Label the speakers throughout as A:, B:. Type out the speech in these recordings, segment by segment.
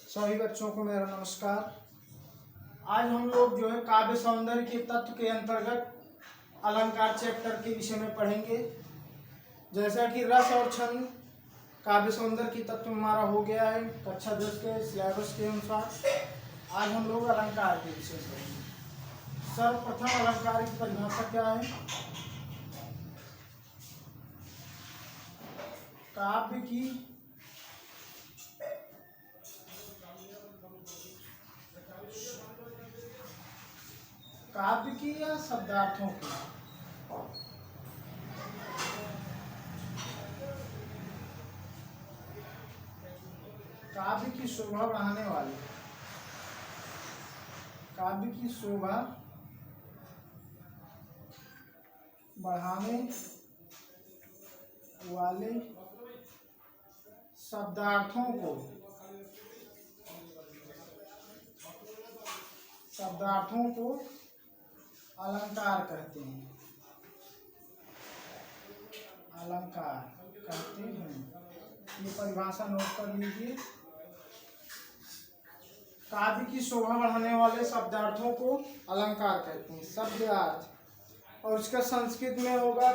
A: सभी बच्चों को मेरा नमस्कार। आज हम लोग जो है काव्य सौंदर्य के तत्व के अंतर्गत अलंकार चैप्टर के विषय में पढ़ेंगे। जैसा कि रस और छंद काव्य सौंदर्य की तत्व हमारा हो गया है कक्षा 10 के सिलेबस के अनुसार। आज हम लोग अलंकार के विषय में पढ़ेंगे। सर्वप्रथम अलंकार की परिभाषा क्या है? काव्य की या शब्दार्थों की? काव्य की शोभा बढ़ाने वाले, काव्य की शोभा बढ़ाने वाले शब्दार्थों को अलंकार कहते हैं। अलंकार कहते हैं। ये परिभाषा नोट कर लीजिए। काव्य की शोभा बढ़ाने वाले शब्दार्थों को अलंकार कहते हैं। शब्दार्थ और इसका संस्कृत में होगा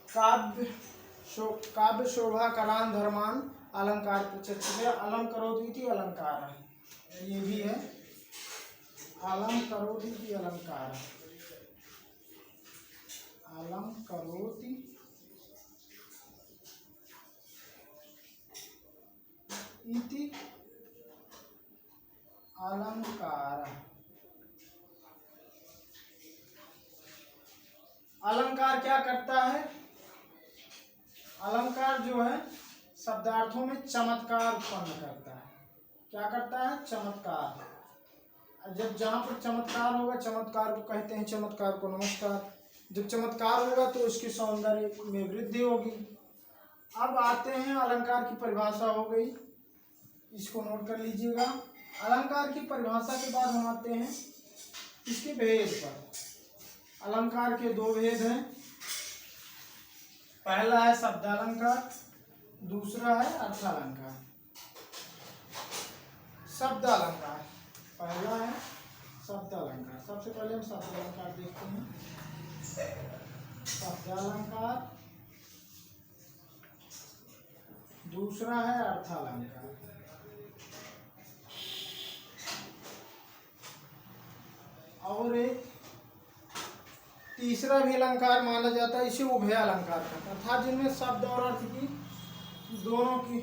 A: काव्य शोभा कलान धर्मान अलंकार प्रचलित। अलंकरोति अलंकार है, ये भी है। अलंकरोति अलंकार, अलंकरोति इति अलंकार। अलंकार क्या करता है? अलंकार जो है शब्दार्थों में चमत्कार उत्पन्न करता है। क्या करता है? चमत्कार। जब जहाँ पर चमत्कार होगा, चमत्कार को कहते हैं, चमत्कार को नमस्कार। जब चमत्कार होगा तो उसकी सौंदर्य में वृद्धि होगी। अब आते हैं, अलंकार की परिभाषा हो गई, इसको नोट कर लीजिएगा। अलंकार की परिभाषा के बाद हम आते हैं इसके भेद पर। अलंकार के दो भेद हैं। पहला है शब्दालंकार, दूसरा है अर्थालंकार। शब्दालंकार पहला है, शब्दालंकार। सबसे पहले हम शब्दालंकार देखते हैं। शब्दालंकार, दूसरा है अर्थालंकार। और एक तीसरा भी अलंकार माना जाता है, इसे उभय अलंकार कहते हैं, अर्थात जिनमें शब्द और अर्थ की दोनों की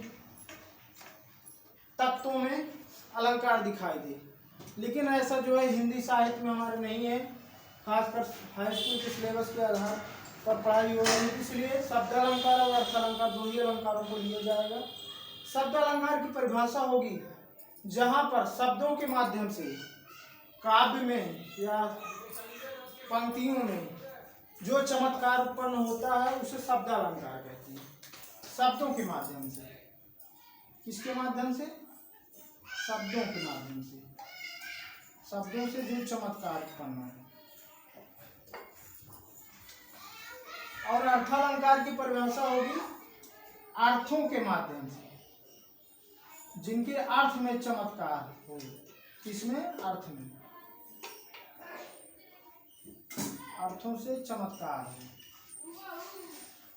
A: तत्वों में अलंकार दिखाई दे। लेकिन ऐसा जो है हिंदी साहित्य में हमारे नहीं है, खासकर हाई स्कूल के सिलेबस के आधार पर पढ़ाई हो रही है। इसलिए शब्दालंकार और अर्थालंकार दो ही अलंकारों को लिया जाएगा। शब्दालंकार की परिभाषा होगी जहाँ पर शब्दों के माध्यम से काव्य में या पंक्तियों में जो चमत्कार उत्पन्न होता है उसे शब्दालंकार कहते हैं। शब्दों के माध्यम से। किसके माध्यम से? शब्दों के माध्यम से। शब्दों से जो चमत्कार उत्पन्न है। और अर्थालंकार की परिभाषा होगी अर्थों के माध्यम से, जिनके अर्थ में चमत्कार हो। किसमें? अर्थ में। अर्थों से चमत्कार है,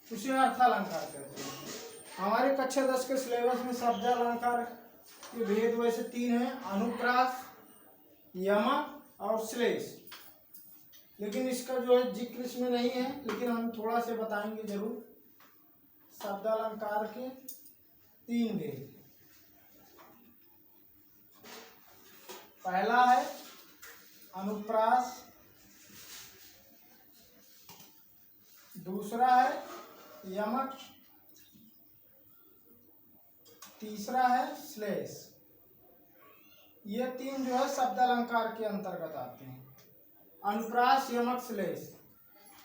A: उसे अर्थालंकार कहते हैं। हमारे कक्षा 10 के सिलेबस में शब्दालंकार के भेद वैसे तीन हैं, अनुप्रास, यमक और श्लेष। लेकिन इसका जो है जिक्र इसमें नहीं है, लेकिन हम थोड़ा से बताएंगे जरूर। शब्दालंकार के तीन भेद। पहला है अनुप्रास, दूसरा है यमक, तीसरा है श्लेष। ये तीन जो है शब्दालंकार के अंतर्गत आते हैं। अनुप्रास, यमक, श्लेष।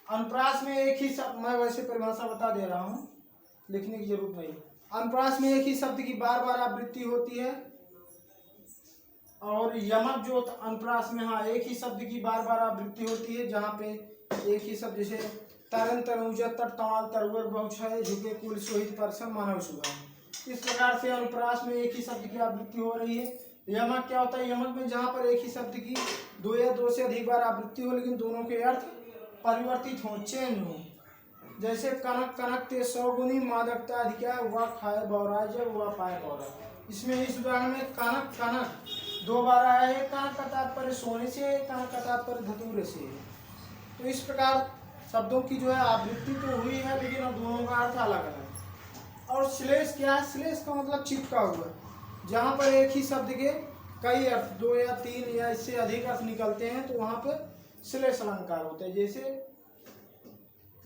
A: अनुप्रास में एक ही शब्द, मैं वैसे परिभाषा बता दे रहा हूँ, लिखने की जरूरत नहीं। अनुप्रास में एक ही शब्द की बार बार आवृत्ति होती है। और यमक जो अनुप्रास में, हाँ, एक ही शब्द की बार बार आवृत्ति होती है, जहाँ पे एक ही शब्द, जैसे तरन तनुजा तर तमाल तरवर बहु झुके कुल सोहित परसन मानव सुधा। इस प्रकार से अनुप्रास में एक ही शब्द की आवृत्ति हो रही है। यमक क्या होता है? यमक में जहाँ पर एक ही शब्द की दो या दो से अधिक बार आवृत्ति हो लेकिन दोनों के अर्थ परिवर्तित हो, चेंज हो। जैसे कनक कनक ते 100 गुनी मादकता अधिका हुआ खाए बौरा जब हुआ पाए बौरा। इसमें इस उदाहरण में कनक कनक 2 बार आया है। कनक का तात्पर्य सोने से है, कनक का तात्पर्य धतूरे से है। तो इस प्रकार शब्दों की जो है आवृत्ति तो हुई है लेकिन अब दोनों का अर्थ अलग अलग। और श्लेष क्या है? श्लेष का मतलब चिपका हुआ, जहाँ पर एक ही शब्द के कई अर्थ 2 या 3 या इससे अधिक अर्थ निकलते हैं तो वहाँ पर श्लेष अलंकार होता है। जैसे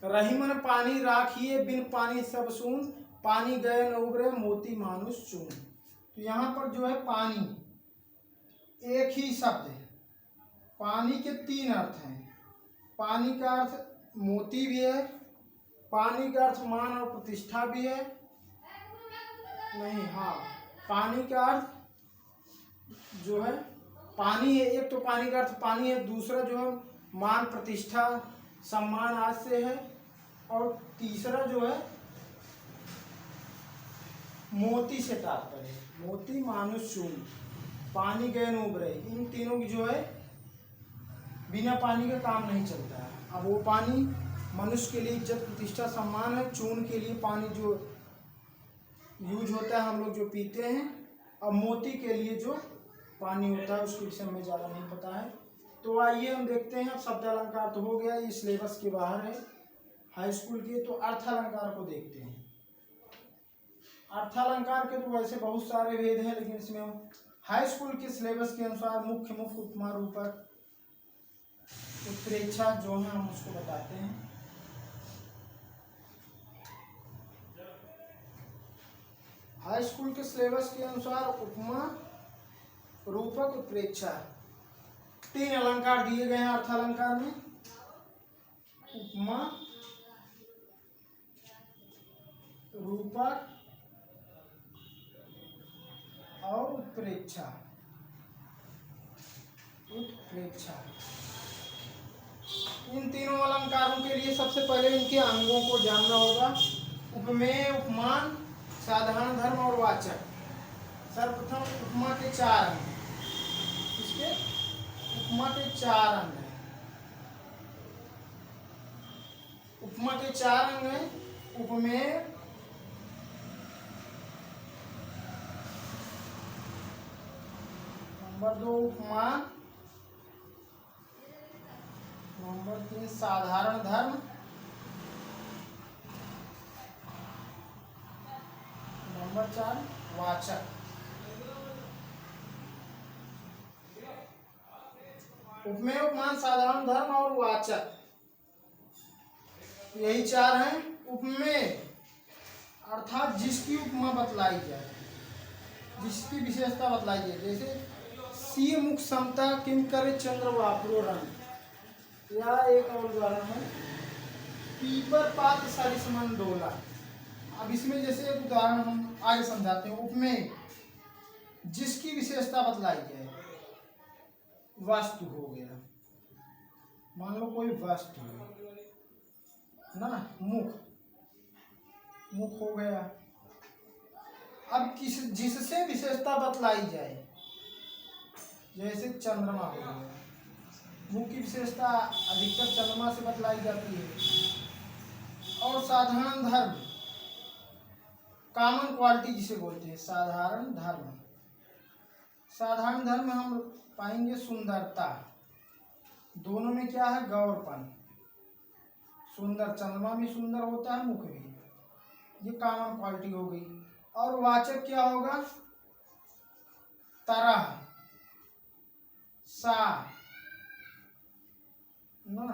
A: रहीमन पानी राखिए बिन पानी सब सून, पानी गए न उबरे मोती मानुष चून। तो यहाँ पर जो है पानी एक ही शब्द है, पानी के 3 अर्थ हैं। पानी का अर्थ मोती भी है, पानी का अर्थ मान और प्रतिष्ठा भी है, नहीं हाँ पानी का अर्थ जो है पानी है, एक तो पानी का अर्थ पानी है, दूसरा जो है मान प्रतिष्ठा सम्मान आज से है, और तीसरा जो है मोती से तात्पर्य है, मोती मानुष चून, पानी गए न उबरे। इन तीनों की जो है बिना पानी का काम नहीं चलता है। अब वो पानी मनुष्य के लिए इज्जत प्रतिष्ठा सम्मान है, चून के लिए पानी जो यूज होता है हम लोग जो पीते हैं, और मोती के लिए जो पानी होता है उसके विषय में ज़्यादा नहीं पता है। तो आइए हम देखते हैं। अब शब्द अलंकार तो हो गया, ये सिलेबस के बाहर है हाई स्कूल के। तो अर्थालंकार को देखते हैं। अर्थालंकार के तो वैसे बहुत सारे भेद हैं लेकिन इसमें हाई स्कूल के सिलेबस के अनुसार मुख्य मुख्य उपमा रूपक उत्प्रेक्षा जो है हम उसको बताते हैं। हाई स्कूल के सिलेबस के अनुसार उपमा रूपक उत्प्रेक्षा 3 अलंकार दिए गए हैं अर्थालंकार में। उपमा रूपक और उत्प्रेक्षा। इन तीनों अलंकारों के लिए सबसे पहले इनके अंगों को जानना होगा। उपमेय, उपमान, साधारण धर्म और वाचक। सर्वप्रथम उपमा के 4 अंग। इसके उपमा के 4 अंग हैं। उपमा के 4 अंग हैं। उपमेय, नंबर 2 उपमान, नंबर 3 साधारण धर्म, नंबर 4 वाचक। उपमेय, उपमान, साधारण धर्म और वाचक, यही 4 हैं। उपमेय अर्थात जिसकी उपमा बतलाई जाए, जिसकी विशेषता बतलाई जाए। जैसे सी मुख समता किम करे चंद्र वापरो रंग, या एक और उदाहरण है पीपर पात सरिसमन डोला। अब इसमें जैसे एक उदाहरण हम आगे समझाते हैं। उपमेय जिसकी विशेषता बतलाई जाए, वस्तु हो गया, मान लो कोई वस्तु है ना, मुख हो गया। अब जिससे विशेषता बतलाई जाए, जैसे चंद्रमा हो गया, मुख की विशेषता अधिकतर चंद्रमा से बतलाई जाती है। और साधारण धर्म, कॉमन क्वालिटी जिसे बोलते हैं साधारण धर्म। साधारण धर्म में हम पाएंगे सुंदरता, दोनों में क्या है गौरपन, सुंदर, चंद्रमा भी सुंदर होता है, मुख भी, ये कॉमन क्वालिटी हो गई। और वाचक क्या होगा? तरह, सा ना,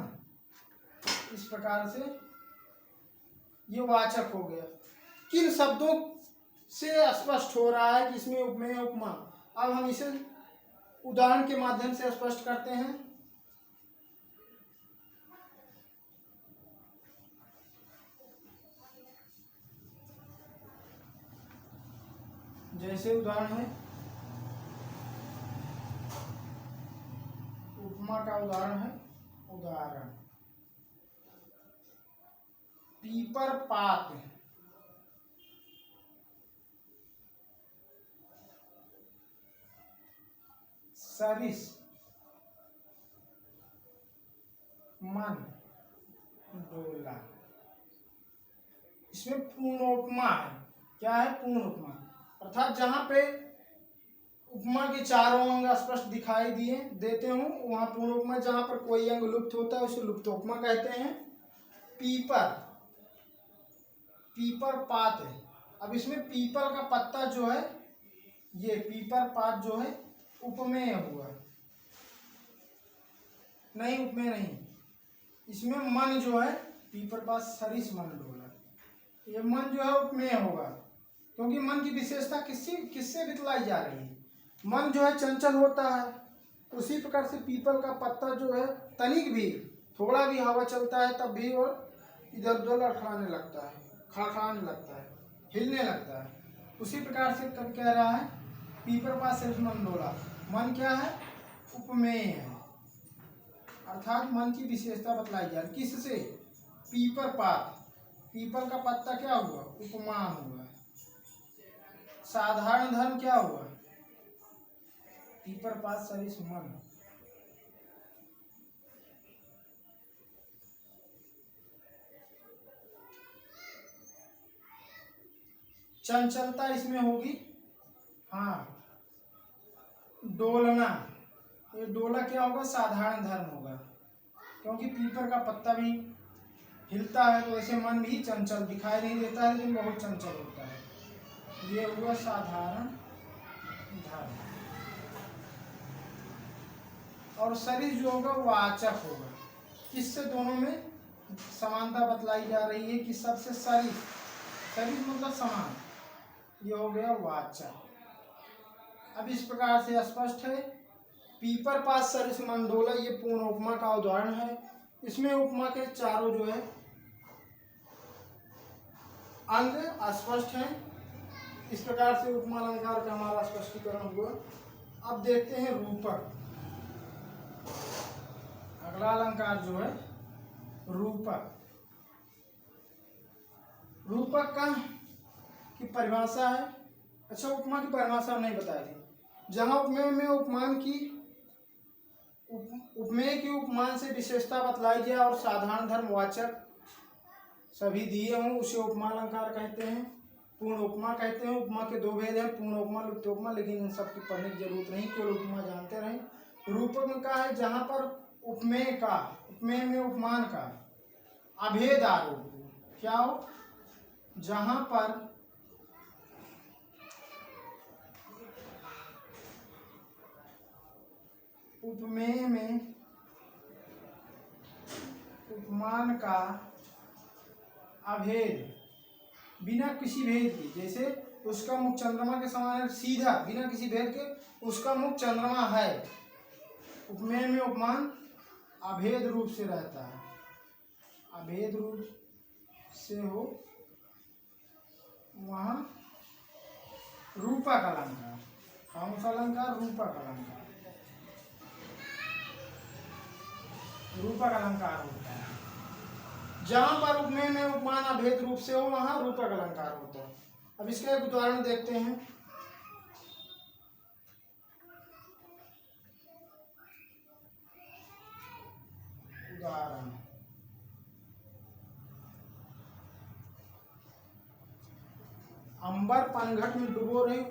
A: इस प्रकार से ये वाचक हो गया। किन शब्दों से स्पष्ट हो रहा है कि इसमें उपमेय उपमा। अब हम इसे उदाहरण के माध्यम से स्पष्ट करते हैं। जैसे उदाहरण है, उपमा का उदाहरण है, उदाहरण पीपर पात सरिस मन डोला। इसमें पूर्णोपमा है। क्या है? पूर्ण उपमा, अर्थात जहां पे उपमा के चारों अंग स्पष्ट दिखाई देते हों वहां पूर्ण उपमा। जहां पर कोई अंग लुप्त होता है उसे लुप्तोपमा कहते हैं। पीपर, पीपर पात है। अब इसमें पीपल का पत्ता जो है, ये पीपर पात जो है उपमेय हुआ, नहीं उपमेय नहीं। इसमें मन जो है पीपर पात सरिस मन डोला, ये मन जो है उपमेय होगा, क्योंकि मन की विशेषता किससे बतलाई जा रही है? मन जो है चंचल होता है। उसी प्रकार से पीपल का पत्ता जो है तनिक भी, थोड़ा भी हवा चलता है तब भी वो इधर उधर लड़खड़ाने लगता है, खड़खड़ाने लगता है, हिलने लगता है। उसी प्रकार से कब कह रहा है पीपर पात सरिस मन डोला। मन क्या है? उपमेय है, अर्थात मन की विशेषता बतलाई जा रही। किससे? पीपर पात, पीपल का पत्ता क्या हुआ? उपमान हुआ। साधारण धर्म क्या हुआ? पीपर पात सरिस मन। चंचलता इसमें होगी, हाँ। डोलना, ये डोला क्या होगा? साधारण धर्म होगा, क्योंकि पीपर का पत्ता भी हिलता है तो ऐसे मन भी चंचल दिखाई नहीं देता है लेकिन बहुत चंचल होता है। ये हुआ साधारण धर्म। और सरिस जो होगा वाचक होगा। किससे दोनों में समानता बतलाई जा रही है कि सबसे सरिस, सरिस मतलब समान, ये हो गया वाचक। अब इस प्रकार से स्पष्ट है पीपर पात सरिस मन डोला, ये पूर्ण उपमा का उदाहरण है। इसमें उपमा के चारों जो है अंग अस्पष्ट हैं। इस प्रकार से उपमा अलंकार का हमारा स्पष्टीकरण हुआ। अब देखते हैं रूपक। अगला अलंकार जो है रूपक। रूपक का की परिभाषा है, अच्छा उपमा की परिभाषा नहीं बताई थी। जहां उपमेय में उपमान की उपमेय की उपमान से विशेषता बतलाई जाए और साधारण धर्मवाचक सभी दिए हों उसे उपमा अलंकार कहते हैं। पूर्ण उपमा कहते हैं। उपमा के दो भेद हैं, पूर्ण उपमा, लुप्तोपमा, लेकिन इन सब की पढ़ने की जरूरत नहीं, केवल उपमा जानते रहें। रूपक का है जहां पर उपमेय का, उपमेय में उपमान का अभेद आरोप क्या हो, जहां पर उपमेय में उपमान का अभेद बिना किसी भेद के, जैसे उसका मुख चंद्रमा के समान है, सीधा बिना किसी भेद के उसका मुख चंद्रमा है। उपमेय में उपमान अभेद रूप से रहता है, अभेद रूप से हो वहां रूपक अलंकार। कौन सा अलंकार? रूपक अलंकार। रूपक अलंकार होता है जहां पर उपमेय में उपमान अभेद रूप से हो वहां रूपक अलंकार होता है। अब इसका एक उदाहरण देखते हैं। उदाहरण अंबर पनघट में डुबो रही,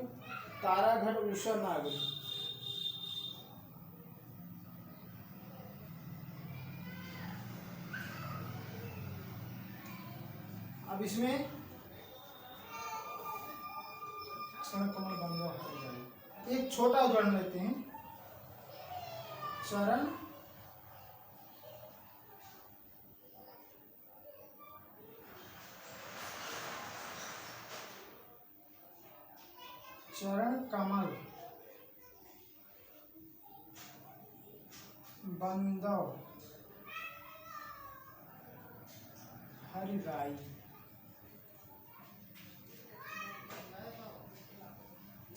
A: तारा घट ऊषर ना गई। अब इसमें कमल बंद हो जाए। एक छोटा उदाहरण लेते हैं। चरण चरण कमल बंदव हरि राई।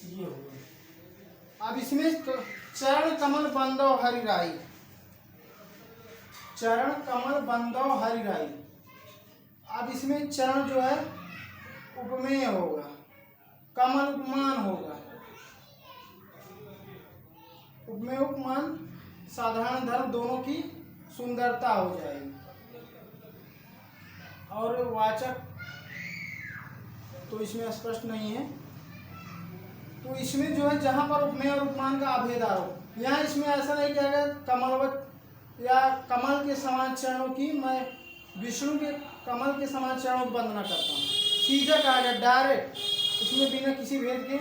A: ये हो गया। अब इसमें चरण कमल बंदव हरि राई, चरण कमल बंदव हरि राई। अब इसमें चरण जो है उपमेय होगा, कमल उपमान होगा। उपमेय साधारण धर्म दोनों की सुंदरता हो जाएगी। और वाचक तो इसमें स्पष्ट नहीं है। तो इसमें जो है जहां पर उपमेय और उपमान का अभेद आरोप, यहाँ इसमें ऐसा नहीं किया गया कमलवत या कमल के समान चरणों की, मैं विष्णु के कमल के समान चरणों की वंदना करता हूँ। सीधा कहा गया डायरेक्ट, इसमें बिना किसी भेद के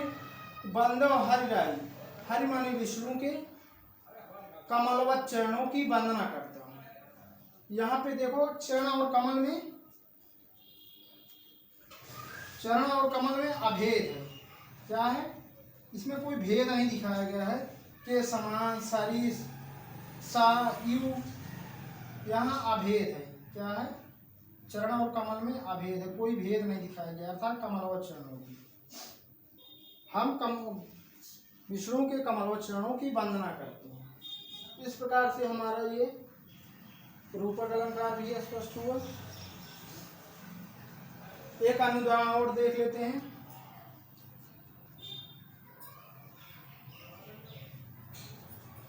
A: बंदव हरिराई, हरि माने विष्णु के कमलवत चरणों की वंदना करता हूँ। यहाँ पे देखो चरण और कमल में, चरण और कमल में अभेद है। क्या है? इसमें कोई भेद नहीं दिखाया गया है के समान सरिस सा यू, यहाँ अभेद है। क्या है? चरण और कमल में अभेद है, कोई भेद नहीं दिखाया गया, अर्थात कमलवत चरणों की हम विष्णु के कमलवत चरणों की वंदना करते हैं। इस प्रकार से हमारा ये रूपक अलंकार भी स्पष्ट हुआ। एक अनुदान और देख लेते हैं।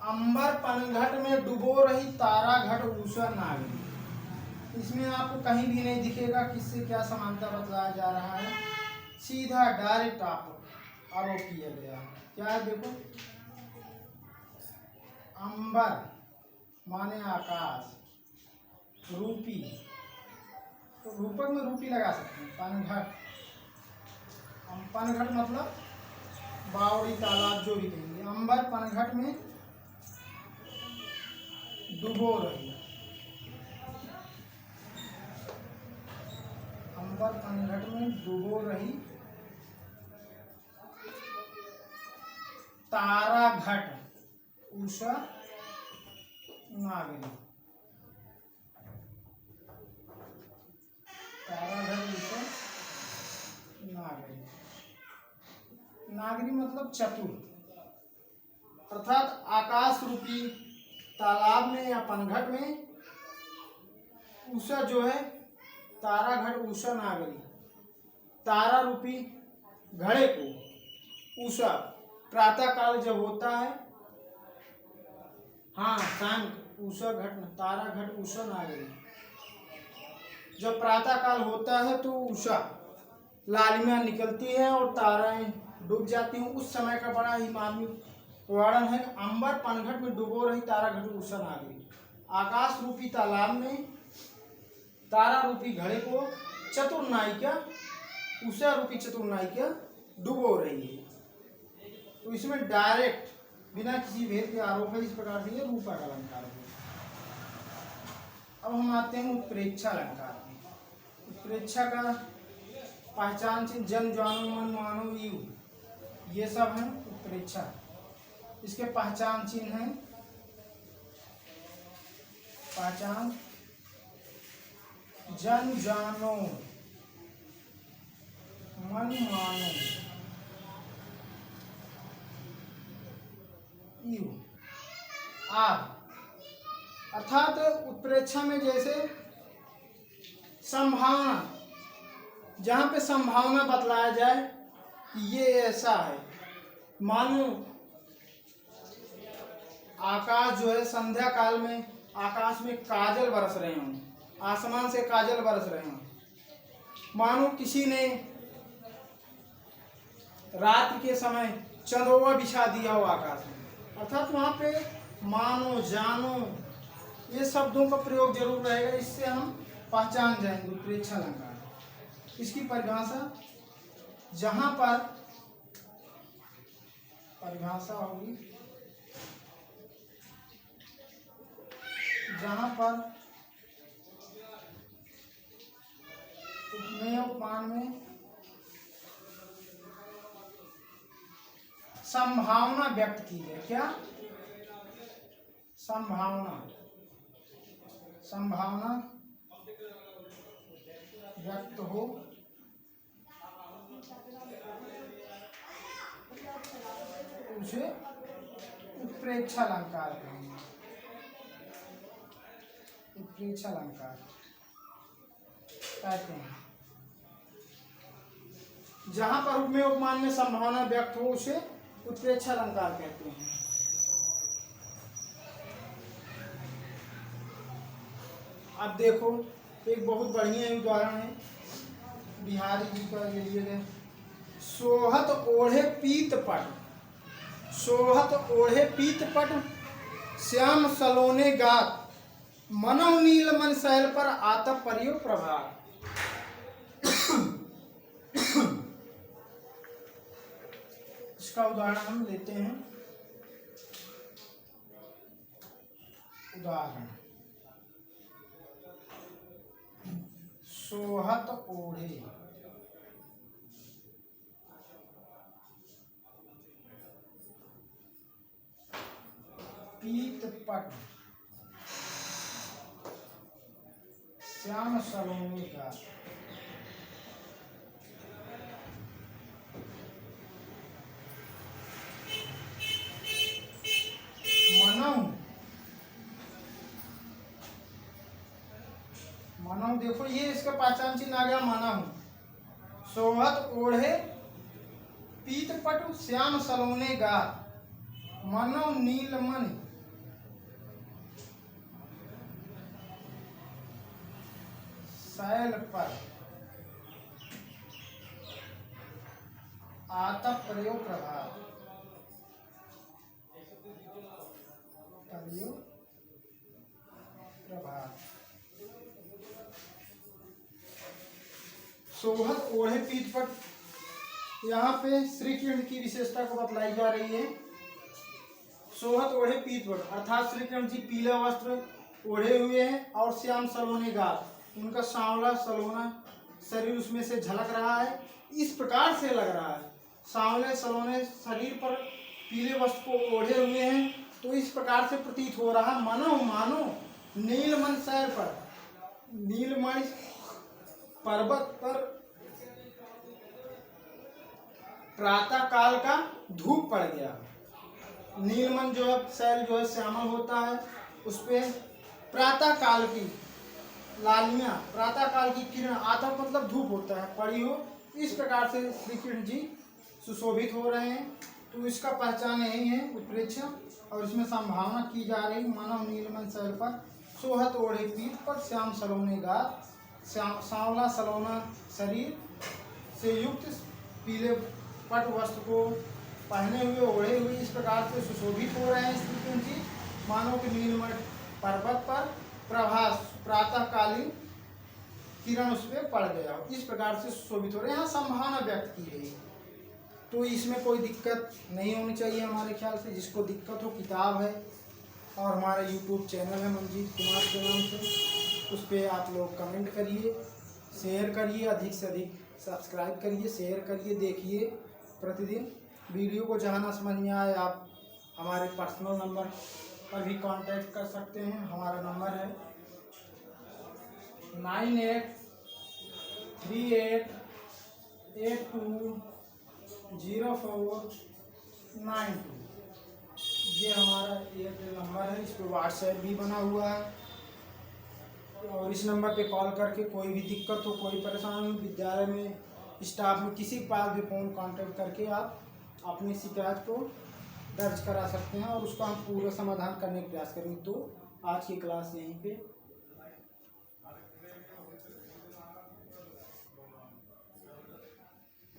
A: अंबर पनघट में डुबो रही तारा घट ऊषा नागरी। इसमें आपको कहीं भी नहीं दिखेगा किससे क्या समानता बतलाया जा रहा है, सीधा डायरेक्ट आरोप किया गया। क्या है? देखो, अंबर माने आकाश, रूपी, तो रूपक में रूपी लगा सकते हैं। पनघट, पनघट मतलब बावड़ी तालाब जो भी कहेंगे। अंबर पनघट में डुबो रही, अंबर पनघट में डुबो रही तारा घट उषा नागरी, तारा घट उषा नागरी। नागरी मतलब चतुर, अर्थात आकाश रूपी तालाब में या पनघट में उषा जो है, तारा घट उषा नागरी, तारा रूपी घड़े को उषा प्रातः काल जब होता है, हाँ शाम उषा घट, तारा घट उषा नागरी, जब प्रातः काल होता है तो उषा लालिमा निकलती है और ताराएं डूब जाती हैं। उस समय का बड़ा ही मार्मिक वर्णन है। अंबर पनघट में डुबो रही तारा घट उषा नागरी, आकाश रूपी तालाब में तारा रूपी घड़े को चतुर नायिका, उषा रूपी चतुर नायिका डुबो रही है। तो इसमें डायरेक्ट बिना किसी भेद के आरोप है। इस प्रकार से ये रूपक अलंकार है। अब हम आते हैं उत्प्रेक्षा अलंकार में। उत्प्रेक्षा का पहचान चिन्ह जन जानो मन मानो यू, ये सब है उत्प्रेक्षा। इसके पहचान चिन्ह है, पहचान जन जानो मन मानो यू आप, अर्थात उत्प्रेक्षा में जैसे संभावना, जहां पे संभावना बतलाया जाए कि ये ऐसा है, मानो आकाश जो है संध्या काल में आकाश में काजल बरस रहे हों, आसमान से काजल बरस रहे हों, मानो किसी ने रात के समय चंदोवा बिछा दिया हो आकाश में, अर्थात वहाँ पे मानो जानो ये शब्दों का प्रयोग जरूर रहेगा। इससे हम पहचान जाएंगे उत्प्रेक्षा अलंकार। इसकी परिभाषा जहाँ पर परिभाषा होगी, जहाँ पर उपमेय उपमान में संभावना व्यक्त की है। क्या? संभावना, संभावना व्यक्त हो, उसे उत्प्रेक्षा अलंकार कहेंगे। उत्प्रेक्षा अलंकार कहते हैं जहां पर उपमेय उपमान में संभावना व्यक्त हो उसे उत्प्रेक्षा अलंकार कहते हैं। अब देखो एक बहुत बढ़िया उदाहरण है बिहारी जी का ये लिए गए। सोहत ओढ़े पीत पट, सोहत ओढ़े पीत पट, श्याम सलोने गात, मनौ नील मन शैल पर आता परियो प्रभात। इसका उदाहरण हम लेते हैं। उदाहरण सोहत ओढ़े पीत पट, श्याम सलोने गात, मनौ देखो ये इसका पहचान चिन्ह आ गया मनौ। सोहत ओढ़े पीत पट, श्याम सलोने गात, मनौ नील मन शैल पर आता परियो प्रभात। परियो प्रभात। सोहत ओढ़े पीत पट, यहाँ पे श्री कृष्ण की विशेषता को बतलाई जा रही है। सोहत ओढ़े पीत पट अर्थात श्री कृष्ण जी पीला वस्त्र ओढ़े हुए हैं और श्याम सलोने गात, उनका सांवला सलोना शरीर उसमें से झलक रहा है। इस प्रकार से लग रहा है सांवले सलोने शरीर पर पीले वस्त्र को ओढ़े हुए हैं, तो इस प्रकार से प्रतीत हो रहा मनो मानो नीलमण शैल पर, नीलमणि पर्वत पर प्रातः काल का धूप पड़ गया। नीलमण जो है शैल जो है श्यामल होता है, उस पर प्रातः काल की लालिमा, प्रातः काल की किरण, आता मतलब धूप होता है, पड़ी हो। इस प्रकार से श्री कृष्ण जी सुशोभित हो रहे हैं। तो इसका पहचान यही है उत्प्रेक्षा, और इसमें संभावना की जा रही मानव नीलमण शैल पर सोहत ओढ़े पीठ पर श्याम सलोने गात, सांवला सलोना शरीर से युक्त पीले पट वस्त्र को पहने हुए ओढ़े हुए इस प्रकार से सुशोभित हो रहे हैं श्री कृष्ण जी, मानव के नीलमण पर्वत पर प्रभास प्रातःकालीन किरण उस पर पड़ गया, इस प्रकार से सुशोभित हो रहे हैं। यहाँ संभावना व्यक्त की गई, तो इसमें कोई दिक्कत नहीं होनी चाहिए हमारे ख्याल से। जिसको दिक्कत हो किताब है और हमारा यूट्यूब चैनल है मंजीत कुमार के नाम से, उस पर आप लोग कमेंट करिए, शेयर करिए, अधिक से अधिक सब्सक्राइब करिए, शेयर करिए, देखिए प्रतिदिन वीडियो को। जहाँ ना समझ में आए आप हमारे पर्सनल नंबर पर भी कांटेक्ट कर सकते हैं। हमारा नंबर है 9838820492। ये हमारा एयरटेल नंबर है, इस पर व्हाट्सएप भी बना हुआ है, और इस नंबर पे कॉल करके कोई भी दिक्कत हो, कोई परेशानी हो, विद्यालय में स्टाफ में किसी के पास भी फ़ोन कांटेक्ट करके आप अपनी शिकायत को दर्ज करा सकते हैं, और उसका हम पूरा समाधान करने का प्रयास करेंगे। तो आज की क्लास यहीं पे